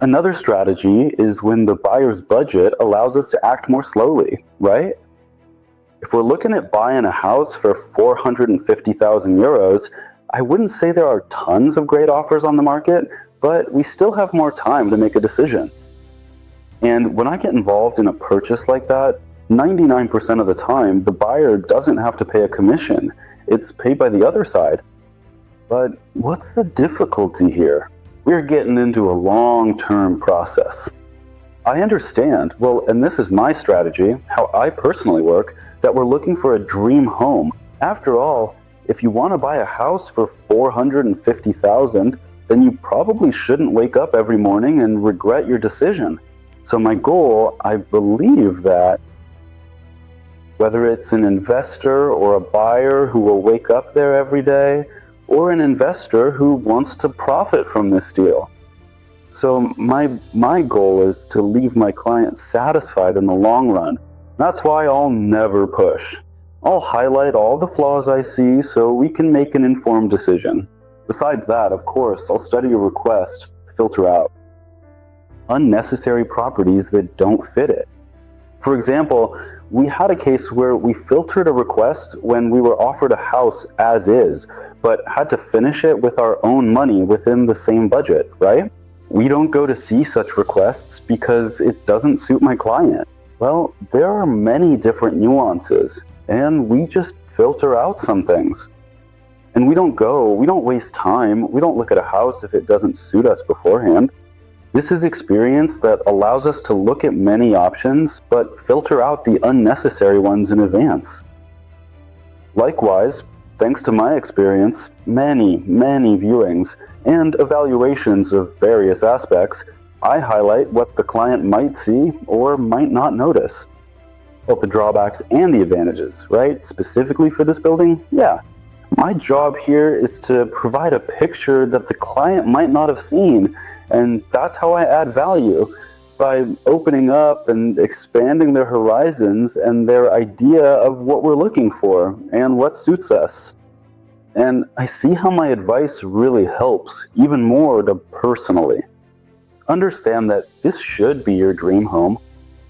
Another strategy is when the buyer's budget allows us to act more slowly, right? If we're looking at buying a house for 450,000 euros, I wouldn't say there are tons of great offers on the market, but we still have more time to make a decision. And when I get involved in a purchase like that, 99% of the time, the buyer doesn't have to pay a commission. It's paid by the other side. But what's the difficulty here? We're getting into a long-term process. I understand, well, and this is my strategy, how I personally work, that we're looking for a dream home. After all, if you want to buy a house for 450,000, then you probably shouldn't wake up every morning and regret your decision. So my goal, I believe that whether it's an investor or a buyer who will wake up there every day, or an investor who wants to profit from this deal. So my goal is to leave my client satisfied in the long run. That's why I'll never push. I'll highlight all the flaws I see so we can make an informed decision. Besides that, of course, I'll study your request, filter out unnecessary properties that don't fit it. For example, we had a case where we filtered a request when we were offered a house as is, but had to finish it with our own money within the same budget, right? We don't go to see such requests because it doesn't suit my client. Well, there are many different nuances, and we just filter out some things. And we don't waste time, we don't look at a house if it doesn't suit us beforehand. This is experience that allows us to look at many options, but filter out the unnecessary ones in advance. Likewise, thanks to my experience, many viewings and evaluations of various aspects, I highlight what the client might see or might not notice. Both the drawbacks and the advantages, right? Specifically for this building, yeah. My job here is to provide a picture that the client might not have seen, and that's how I add value, by opening up and expanding their horizons and their idea of what we're looking for and what suits us. And I see how my advice really helps even more to personally. Understand that this should be your dream home,